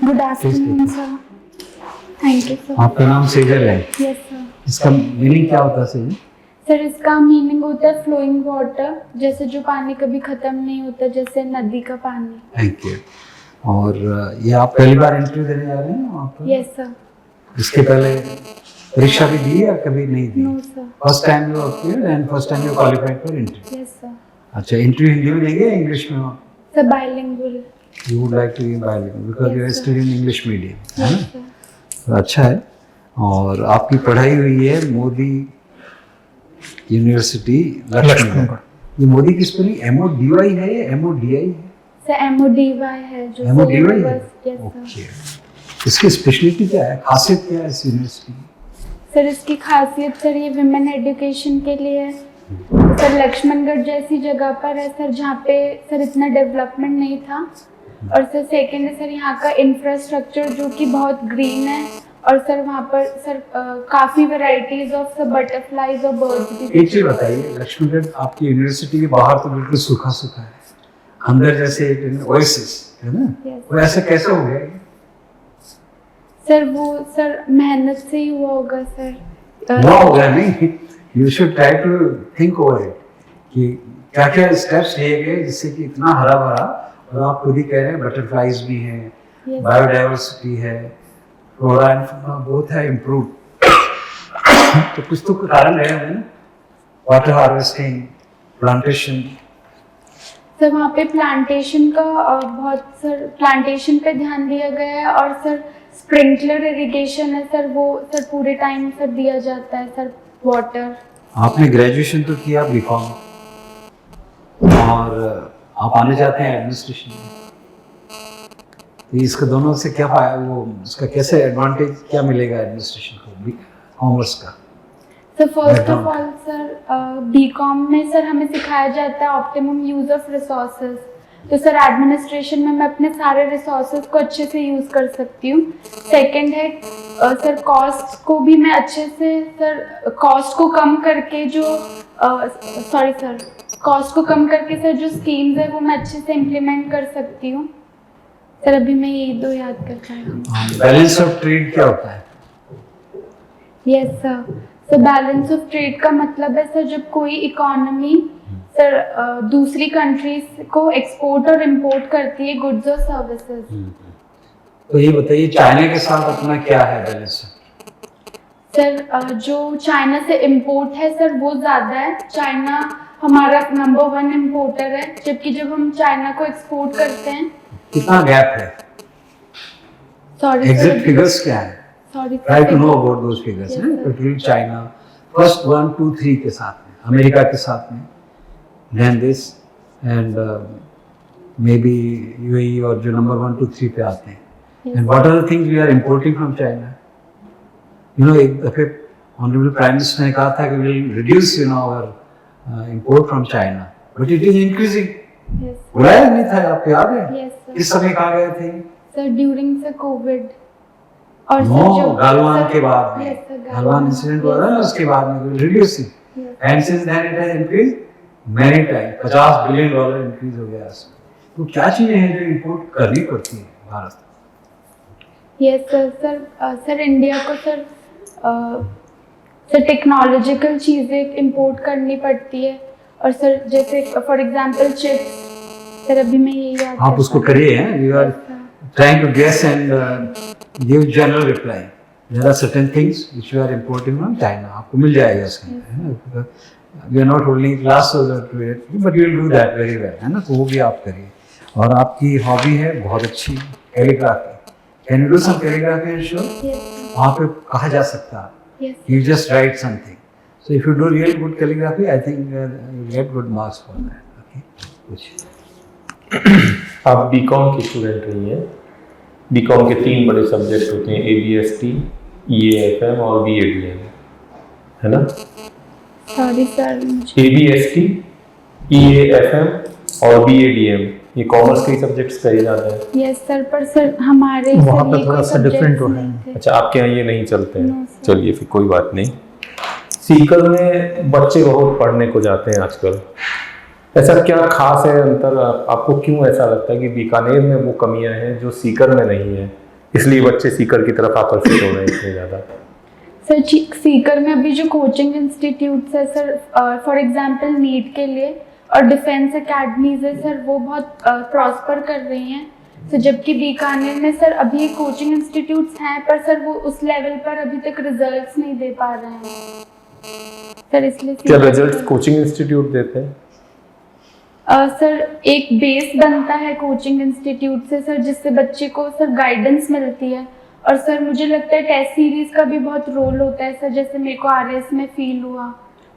Good afternoon sir. Thank you sir. आपका नाम सेजल है? Yes sir. इसका मीनिंग क्या होता है सेजल? सर इसका मीनिंग होता है फ्लोइंग वाटर, जैसे जो पानी कभी खत्म नहीं होता, जैसे नदी का पानी। Thank you. और ये आप पहली बार इंटरव्यू देने जा रहे हैं वहाँ पर? Yes sir. इसके पहले परीक्षा भी दी या कभी नहीं दी? No sir. First time you appeared and first time you qualified for interview? Yes sir. अच्छा, इंटरव्यू हिंदी में देंगे या इंग्लिश में? Sir bilingual. You would like to be bilingual because you are studying English medium, है ना? Yes sir. तो अच्छा है। और आपकी पढ़ाई हुई है मोदी यूनिवर्सिटी लक्ष्मणगढ़। ये मोदी की स्पेलिंग MODY है या MODI है? सर MODY है जो MODY है? Yes okay. सर। इसकी स्पेशलिटी क्या है, खासियत क्या है इस यूनिवर्सिटी की? सर इसकी खासियत सर ये विमेन एजुकेशन के लिए है। सर लक्ष्मणगढ़ जैसी जगह पर है सर जहाँ पे सर इतना डेवलपमेंट नहीं था। और सर सेकेंड है सर यहाँ का इंफ्रास्ट्रक्चर जो कि बहुत ग्रीन है। और सर वहाँ पर सर काफ़ी वैरायटीज ऑफ सर बटरफ्लाईज और बर्ड्स भी। एक चीज बताइए, लक्ष्मणगढ़ आपकी यूनिवर्सिटी के बाहर तो बिल्कुल सूखा सूखा है, अंदर जैसे ओएसिस है ना? Yes. वो ऐसा कैसे हो गया? सर वो सर मेहनत से ही हुआ होगा सर। हुआ होगा नहीं, you should try to think over it कि क्या क्या स्टेप्स लिए गए जिससे कि इतना हरा भरा। और आप खुद ही कह रहे हैं बटरफ्लाईज भी हैं, Yes. बायोडाइवर्सिटी है, फ्लोरा एंड फौना बहुत है इम्प्रूव। तो कुछ तो कारण रहे होंगे ना, वाटर हार्वेस्टिंग, प्लांटेशन। सर वहाँ पे प्लांटेशन का बहुत सर प्लांटेशन पे ध्यान दिया गया है। और सर स्प्रिंकलर इरिगेशन है सर, वो सर पूरे टाइम सर दिया जाता है सर वाटर। आपने ग्रेजुएशन तो किया बीकॉम और आप आने जाते हैं एडमिनिस्ट्रेशन में, तो इसका दोनों से क्या फायदा, वो इसका कैसे एडवांटेज क्या मिलेगा एडमिनिस्ट्रेशन को, कॉमर्स का? Sir first of all sir BCom में सर हमें सिखाया जाता है ऑप्टिमम यूज ऑफ रिसोर्सेज। तो सर एडमिनिस्ट्रेशन में मैं अपने सारे रिसोर्सेज को अच्छे से यूज़ कर सकती हूँ। सेकंड है सर कॉस्ट को भी मैं अच्छे से सर कॉस्ट को कम करके जो कॉस्ट को कम करके सर जो स्कीम्स है वो मैं अच्छे से इम्प्लीमेंट कर सकती हूँ। सर अभी मैं यही दो याद कर पाई हूँ। बैलेंस ऑफ ट्रेड क्या होता है? Yes sir. Sir balance of trade का मतलब है सर जब कोई इकोनॉमी सर दूसरी कंट्रीज को एक्सपोर्ट और इंपोर्ट करती है गुड्स और सर्विसेज। तो ये बताइए चाइना के साथ अपना क्या है बैलेंस? सर जो चाइना से इंपोर्ट है सर वो ज़्यादा है। चाइना हमारा नंबर 1 इम्पोर्टर है, जबकि जब हम चाइना को एक्सपोर्ट करते हैं। कितना गैप है? सॉरी एग्जैक्ट फिगर्स क्या है? Sorry try to know about those figures हैं। टोटल चाइना फर्स्ट 1 2 3 के साथ में, अमेरिका के साथ में, then this and may be UAE और जो नंबर 1 2 3 पे आते हैं। And what are the things we are importing from China? You know एक दफे ऑनरेबल प्राइम मिनिस्टर ने कहा था कि we will reduce our import from China, but it is increasing. बुलाया नहीं था, आपको याद है? Yes sir. किस समय कहा गए थे? सर ड्यूरिंग सर कोविड और नो, गलवान के बाद में, Yes, sir, गलवान इंसिडेंट हुआ था ना, उसके बाद में reduce it and since then it has increase many time. $50 billion increase हो गया इसमें। तो क्या चीजें हैं जो इंपोर्ट करनी पड़ती है Bharat? Yes sir. Sir India को सर टेक्नोलॉजिकल चीज़ें इंपोर्ट करनी पड़ती है। और सर जैसे फॉर एग्जांपल चिप्स। सर अभी मैं यही याद आप उसको करिए हैं, you are trying to guess and give general reply. There are certain things which you are importing from China. आपको मिल जाएगा उसके अंदर, है ना? We are not holding classes to it, but you will do that very well, है ना? तो वो भी आप करिए। और आपकी हॉबी है बहुत अच्छी, calligraphy. Can you do some calligraphy and show? Yes, वहाँ पे कहा जा सकता है, you just write something. So if you do real good calligraphy, I think you get good marks for that. Okay? कुछ आप बीकॉम की स्टूडेंट रही हैं। बीकॉम के 3 बड़े सब्जेक्ट होते हैं, ABST, EAFM और BADM, है ना? Sorry sir. ABST, EAFM और BADM ये कॉमर्स के सब्जेक्ट्स कहे जाते हैं। यस सर, पर सर हमारे वहाँ पर थोड़ा सा डिफरेंट हो है। अच्छा, आपके यहाँ ये नहीं चलते हैं? No, sir. चलिए फिर कोई बात नहीं। सीकर में बच्चे बहुत पढ़ने को जाते हैं आजकल, ऐसा क्या खास है अंतर? आपको क्यों ऐसा लगता है कि बीकानेर में वो कमियां हैं जो सीकर में नहीं है? इसलिए बच्चे सीकर की तरफ आकर्षित हो रहे हैं इतने ज़्यादा। सर सीकर में अभी जो कोचिंग इंस्टीट्यूट्स है सर, फॉर एग्जांपल नीट के लिए और डिफेंस एकेडमीज है सर, वो बहुत प्रॉस्पर कर रही हैं। तो जबकि बीकानेर में सर अभी कोचिंग इंस्टीट्यूट्स हैं, पर सर वो उस लेवल पर अभी तक रिजल्ट्स नहीं दे पा रहे हैं सर, इसलिए क्या रिजल्ट्स कोचिंग इंस्टीट्यूट देते हैं? सर एक बेस बनता है कोचिंग इंस्टीट्यूट से सर, जिससे बच्चे को सर गाइडेंस मिलती है। और सर मुझे लगता है टेस्ट सीरीज का भी बहुत रोल होता है सर, जैसे मेरे को आरएस में फील हुआ,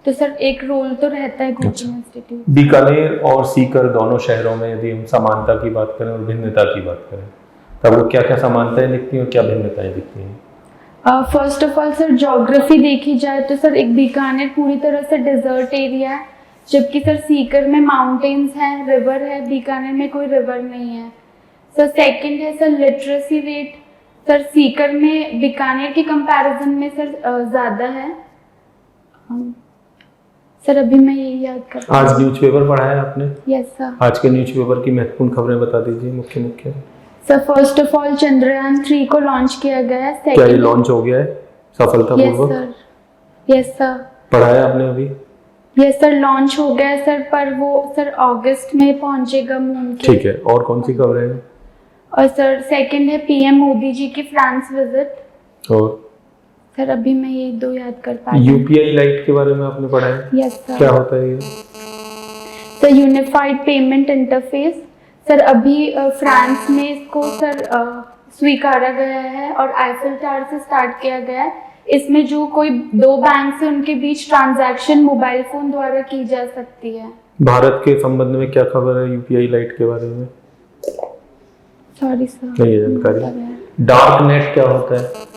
तो सर एक रोल तो रहता है कोचिंग इंस्टीट्यूट। बीकानेर और सीकर दोनों शहरों में यदि हम समानता की बात करें और भिन्नता की बात करें, तब वो क्या क्या समानताएं दिखती हैं और क्या भिन्नताएं दिखती हैं? First of all sir geography देखी जाए तो सर एक बीकानेर पूरी तरह से डेजर्ट एरिया है, जबकि सर सीकर में माउंटेन्स हैं, रिवर है, बीकानेर में कोई रिवर नहीं है सर। सेकंड है sir literacy rate, sir Sikar में बीकानेर के कंपैरिजन में सर ज़्यादा है सर। अभी मैं यही याद कर रहा हूँ। आज न्यूज़पेपर पढ़ा है आपने? Yes sir. आज के न्यूज़पेपर की महत्वपूर्ण खबरें बता दीजिए, मुख्य। Sir first of all Chandrayaan 3 को लॉन्च किया गया है। क्या ये लॉन्च हो गया है सफलतापूर्वक? Yes sir, yes sir. पढ़ा है आपने अभी? यस सर, लॉन्च हो गया है सर, पर वो सर अगस्त में पहुंचेगा मून के। ठीक है, और कौन सी खबरें हैं? और सर सेकंड है पीएम मोदी जी की फ्रांस विजिट। और सर अभी मैं ये 2 याद कर पा रही हूँ। यूपीआई लाइट के बारे में आपने पढ़ा है? Yes sir. क्या होता है ये? Sir unified payment interface sir, अभी फ्रांस में इसको सर स्वीकारा गया है और आईफिल टावर से स्टार्ट किया गया है। इसमें जो कोई 2 बैंक से उनके बीच ट्रांजैक्शन मोबाइल फोन द्वारा की जा सकती है। भारत के संबंध में क्या खबर है यूपीआई लाइट के बारे में? सॉरी सर, नहीं है जानकारी। डार्क नेट क्या होता है?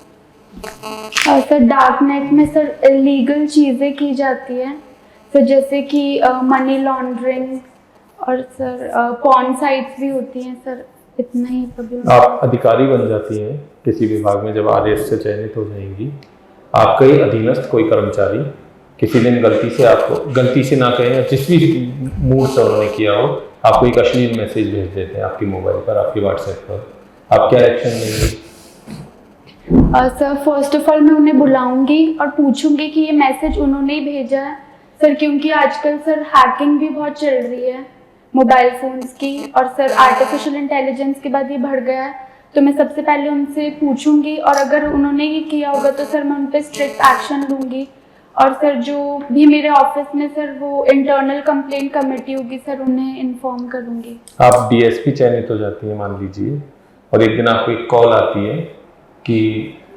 सर डार्क नेट में सर इलीगल चीज़ें की जाती हैं सर, जैसे कि मनी लॉन्ड्रिंग और सर पॉर्न साइट्स भी होती हैं सर। इतना ही पब्लिक। आप अधिकारी बन जाती हैं किसी विभाग में जब आरएस से चयनित हो जाएंगी, आपके अधीनस्थ कोई कर्मचारी किसी दिन गलती से आपको, गलती से ना कहें या जिस भी मूड से उन्होंने किया हो, आपको एक अश्लील मैसेज भेज देते हैं आपकी मोबाइल पर, आपकी व्हाट्सएप पर, आप क्या एक्शन लेंगे? सर फर्स्ट ऑफ ऑल मैं उन्हें बुलाऊंगी और पूछूंगी कि ये मैसेज उन्होंने ही भेजा है सर, क्योंकि आजकल सर हैकिंग भी बहुत चल रही है मोबाइल फोन्स की, और सर आर्टिफिशियल इंटेलिजेंस के बाद ये बढ़ गया है। तो मैं सबसे पहले उनसे पूछूंगी और अगर उन्होंने ये किया होगा तो सर मैं उन पर स्ट्रिक्ट एक्शन लूँगी। और सर जो भी मेरे ऑफिस में सर वो इंटरनल कंप्लेंट कमेटी होगी सर, उन्हें इन्फॉर्म करूँगी। आप डीएसपी चयनित हो जाती है मान लीजिए, और एक दिन आपको एक कॉल आती है कि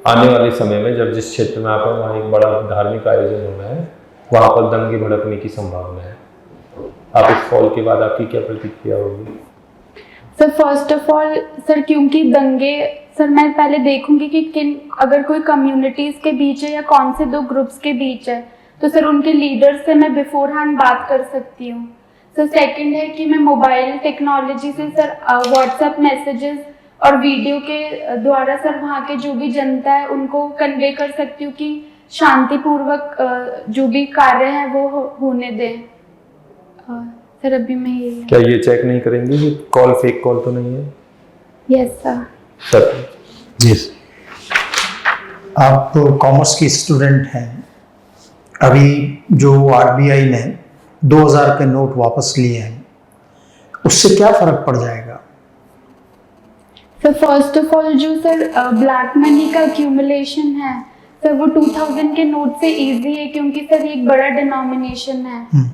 आने वाले समय में जब जिस क्षेत्र में आप हैं वहाँ एक बड़ा धार्मिक आयोजन होना है, वहाँ पर दंगे भड़कने की संभावना है। आप इस कॉल के बाद आपकी क्या प्रतिक्रिया होगी? Sir first of all sir, क्योंकि दंगे सर मैं पहले देखूंगी कि किन, अगर कोई कम्युनिटीज़ के बीच है या कौन से 2 ग्रुप्स के बीच है, तो सर उनके लीडर से मैं बिफोर हैंड बात कर सकती हूँ। सर सेकंड है कि मैं मोबाइल टेक्नोलॉजी से सर व्हाट्सएप मैसेजेस और वीडियो के द्वारा सर वहाँ के जो भी जनता है उनको कन्वे कर सकती हूँ कि शांतिपूर्वक जो भी कार्य है वो होने दें। सर अभी मैं ये क्या ये चेक नहीं करेंगे कि कॉल फेक कॉल तो नहीं है? Yes sir. Sir yes. आप कॉमर्स की स्टूडेंट हैं, अभी जो आरबीआई ने 2000 के नोट वापस लिए हैं, उससे क्या फर्क पड़ जाएगा? सर फर्स्ट ऑफ ऑल जो सर ब्लैक मनी का एक्यूमुलेशन है सर, वो 2000 के नोट से इजी है क्योंकि सर ये एक बड़ा डिनोमिनेशन है।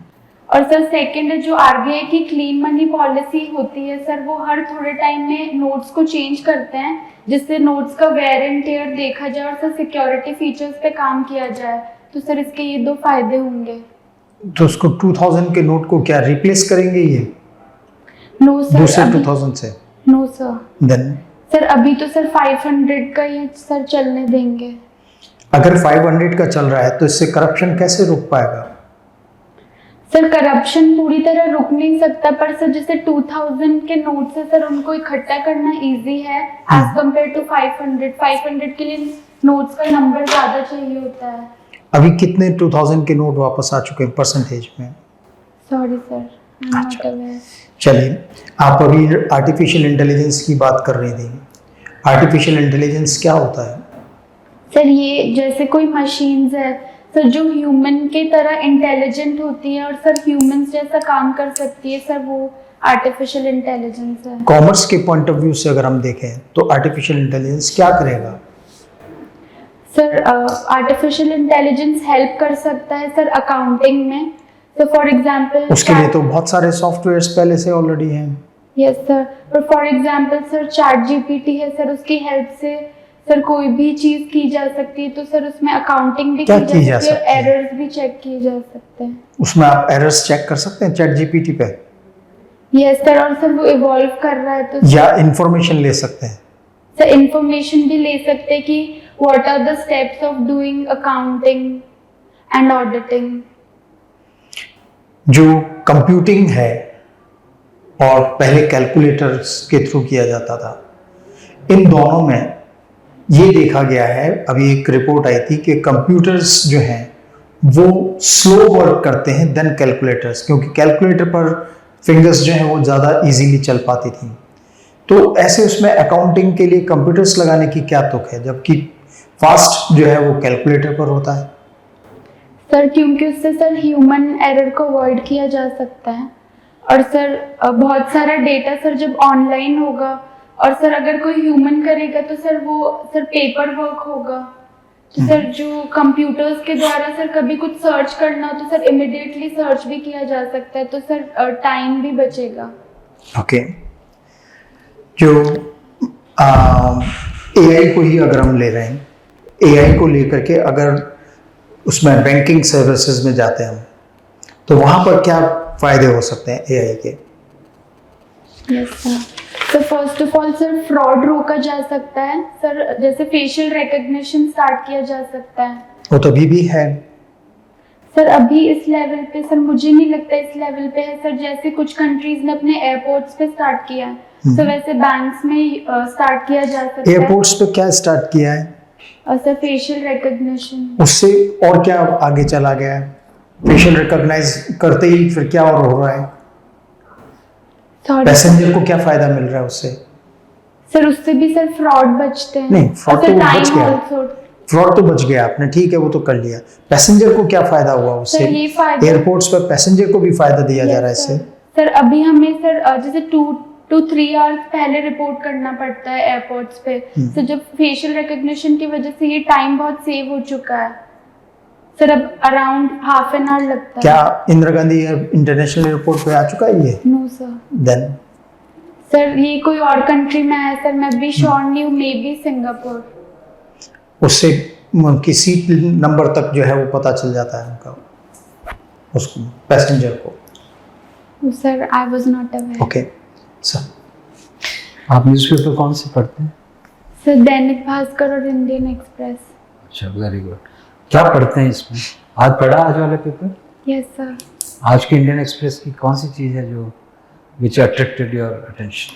और सर सेकंड है जो आरबीआई की क्लीन मनी पॉलिसी होती है सर, वो हर थोड़े टाइम में नोट्स को चेंज करते हैं जिससे नोट्स का वेयर एंड टेयर देखा जाए और सर सिक्योरिटी फीचर्स पे काम किया जाए। तो सर इसके ये 2 फायदे होंगे। तो उसको 2000 के नोट को क्या रिप्लेस करेंगे ये? नो सर, दूसरे 2000 से? No sir. देन सर अभी तो सर 500 का ही सर चलने देंगे। अगर 500 का चल रहा है तो इससे करप्शन कैसे रुक पाएगा? सर करप्शन पूरी तरह रुक नहीं सकता, पर सर जैसे 2000 के नोट से सर उनको इकट्ठा करना इजी है एज कम्पेयर टू 500 के लिए नोट्स का नंबर ज़्यादा चाहिए होता है। अभी कितने 2000 के नोट वापस आ चुके हैं परसेंटेज में? सॉरी सर, चलिए, आप अभी आर्टिफिशियल इंटेलिजेंस की बात कर रही थी। आर्टिफिशियल इंटेलिजेंस क्या होता है? सर ये जैसे कोई मशीन्स है सर जो ह्यूमन की तरह इंटेलिजेंट होती है और सर ह्यूमंस जैसा काम कर सकती है सर, वो आर्टिफिशियल इंटेलिजेंस है। कॉमर्स के पॉइंट ऑफ व्यू से अगर हम देखें तो आर्टिफिशियल इंटेलिजेंस क्या करेगा? सर आर्टिफिशियल इंटेलिजेंस हेल्प कर सकता है सर अकाउंटिंग में। तो फॉर एग्जांपल उसके लिए तो बहुत सारे सॉफ्टवेयर्स पहले से ऑलरेडी हैं। यस सर, पर for example sir chat GPT है सर, उसकी हेल्प से सर कोई भी चीज की जा सकती है। तो सर उसमें अकाउंटिंग भी क्या की जा सकती है, सकती है? एरर्स भी चेक किए जा सकते हैं। उसमें आप एरर्स चेक कर सकते हैं चैट जीपीटी पे, यस सर, और सर वो इवॉल्व कर रहा है तो या इंफॉर्मेशन ले सकते हैं। सर इंफॉर्मेशन भी ले सकते हैं कि what are the steps of doing accounting and auditing. जो कंप्यूटिंग है और पहले कैलकुलेटर्स के थ्रू किया जाता था, इन दोनों में ये देखा गया है, अभी एक रिपोर्ट आई थी कि कंप्यूटर्स जो हैं वो स्लो वर्क करते हैं देन कैलकुलेटर्स, क्योंकि कैलकुलेटर पर फिंगर्स जो हैं वो ज़्यादा इजीली चल पाती थी। तो ऐसे उसमें अकाउंटिंग के लिए कंप्यूटर्स लगाने की क्या तुक है, जबकि फास्ट जो है वो कैलकुलेटर पर होता है? सर क्योंकि उससे सर ह्यूमन एरर को अवॉइड किया जा सकता है, और सर बहुत सारा डेटा सर जब ऑनलाइन होगा और सर अगर कोई ह्यूमन करेगा तो सर वो सर पेपर वर्क होगा। तो सर जो कंप्यूटर्स के द्वारा सर कभी कुछ सर्च करना हो तो सर इमिडिएटली सर्च भी किया जा सकता है, तो सर टाइम भी बचेगा। ओके। जो एआई को ही अगर हम ले रहे हैं, एआई को लेकर के अगर उसमें बैंकिंग सर्विसेज में जाते हैं हम, तो वहाँ पर क्या फ़ायदे हो सकते हैं एआई के? यस सर, तो first of all sir fraud रोका जा सकता है सर, जैसे फेशियल रिकग्निशन स्टार्ट किया जा सकता है। वो तो अभी भी है सर अभी इस लेवल पे सर मुझे नहीं लगता इस लेवल पे है सर, जैसे कुछ कंट्रीज ने अपने एयरपोर्ट्स पे स्टार्ट किया है तो वैसे बैंक्स में स्टार्ट किया जा सकता है। एयरपोर्ट्स पे क्या स्टार्ट किया है? और सर फेशियल रिकग्निशन। उससे और क्या आगे चला गया है? फेशियल रिकॉग्नाइज करते ही फिर क्या और हो रहा है? पैसेंजर को क्या फायदा मिल रहा है उससे? सर उससे भी सर फ्रॉड बचते हैं। नहीं, फ्रॉड तो बच गया, also, फ्रॉड तो बच गया आपने, ठीक है वो तो कर लिया। पैसेंजर को क्या फायदा हुआ उससे? सर ये फायदा एयरपोर्ट्स पर पैसेंजर को भी फायदा दिया जा रहा है इससे। सर अभी हमें सर जैसे 2 to 3 आवर्स पहले रिपोर्ट करना पड़ता है एयरपोर्ट्स पे, तो जब फेशियल रिकग्निशन की वजह से ये टाइम बहुत सेव हो चुका है सर, अब अराउंड हाफ एन आवर लगता है। क्या इंदिरा गांधी इंटरनेशनल एयरपोर्ट पे आ चुका है ये? No sir. देन सर ये कोई और कंट्री में है सर, मैं भी श्योर नहीं हूँ, मे बी सिंगापुर। उससे उनकी सीट नंबर तक जो है वो पता चल जाता है उनका, उसको पैसेंजर को। Sir I was not aware. Okay sir, आप न्यूज़पेपर कौन से पढ़ते हैं? सर दैनिक भास्कर और इंडियन एक्सप्रेस। अच्छा, वेरी गुड। क्या पढ़ते हैं इसमें? आज पढ़ा आज वाला पेपर? Yes sir. आज के इंडियन एक्सप्रेस की कौन सी चीज़ है जो विच attracted your attention?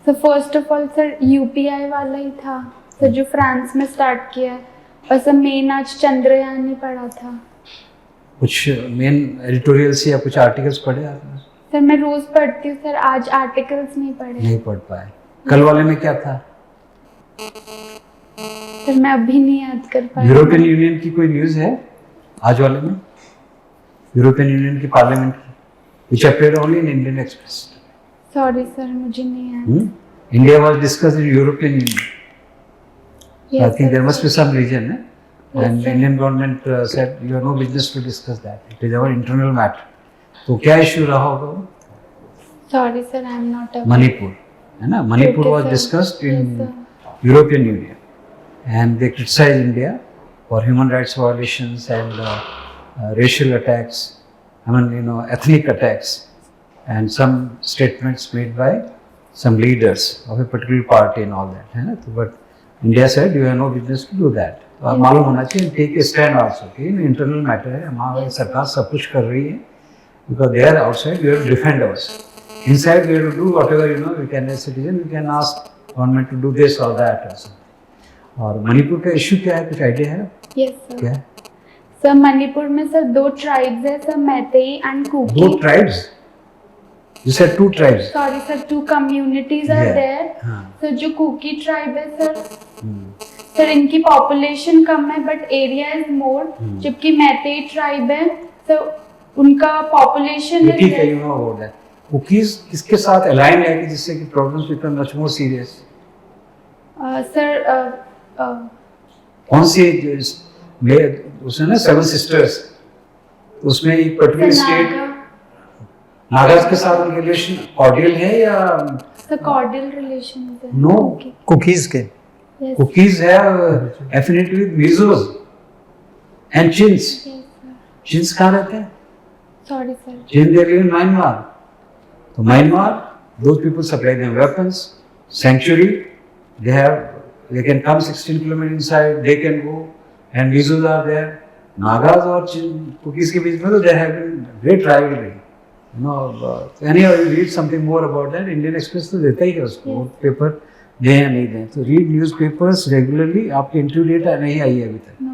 Sir first of all sir UPI वाला ही था सर, जो फ्रांस में स्टार्ट किया है, और सर मेन आज चंद्रयान ही पढ़ा था। कुछ मेन एडिटोरियल्स या कुछ आर्टिकल्स पढ़े आपने? सर मैं रोज पढ़ती हूँ सर, आज आर्टिकल्स नहीं पढ़े। नहीं पढ़ पाए। कल वाले में क्या था? सर मैं अभी नहीं याद कर पाई। यूरोपियन यूनियन की कोई न्यूज़ है आज वाले में? यूरोपियन यूनियन की पार्लियामेंट की, which appeared only in Indian Express. Sorry sir मुझे नहीं याद। India was discussed in European Union. So I Yes, think sir. there must be some reason, Yes, and sir. Indian government said you have no business to discuss that. It is our internal matter. तो क्या issue रहा होगा वो? Sorry sir I am not aware. Manipur है ना? Manipur Okay, was sir. discussed Yes, in sir. European Union, and they criticized India for human rights violations and racial attacks. I mean, ethnic attacks, and some statements made by some leaders of a particular party and all that, है ना? तो but India said you have no business to do that. तो आप मालूम होना चाहिए, take a stand also कि internal matter है, हमारी सरकार सब कुछ कर रही है, because they are outside, we have to defend us. Inside we have to do whatever we can as citizen, we can ask government to do this or that or something. और मणिपुर का इशू क्या है, कुछ idea है? Yes sir. क्या है? Sir Manipur में sir 2 tribes है sir, Meitei and Kuki. 2 tribes? You said 2 tribes. Sorry sir 2 communities are Yeah. there, हाँ। सर जो कुकी ट्राइब है सर, हम्म, सर इनकी पॉपुलेशन कम है बट एरिया इज मोर, जबकि मैतेई ट्राइब है सर उनका पॉपुलेशन ये ठीक है, you know about that. Kukis किसके साथ अलाइन है कि जिससे कि problems become much more serious? Sir कौन सी उसमें ना 7 सिस्टर्स, उसमें एक पर्टिकुलर स्टेट नागाज के साथ उनके रिलेशन कॉर्डियल है या सर कॉर्डियल रिलेशन है No. कुकीज के यस कुकीज है एफिनिटी विद मिजोस एंड चिन्स? चिन्स कहाँ रहते हैं? Sorry sir Chin they live in Myanmar. So Myanmar, those people supply them weapons, sanctuary. They can come 16 kilometers inside. They can go, and Mizo's are there. Nagas और Cookies के बीच में तो there have been great rivalry. You know, anyhow, you read something more about that. Indian Express तो देता ही है उसको paper दें या नहीं दें. तो read newspapers regularly. आपके interview data नहीं आई है अभी तक. नो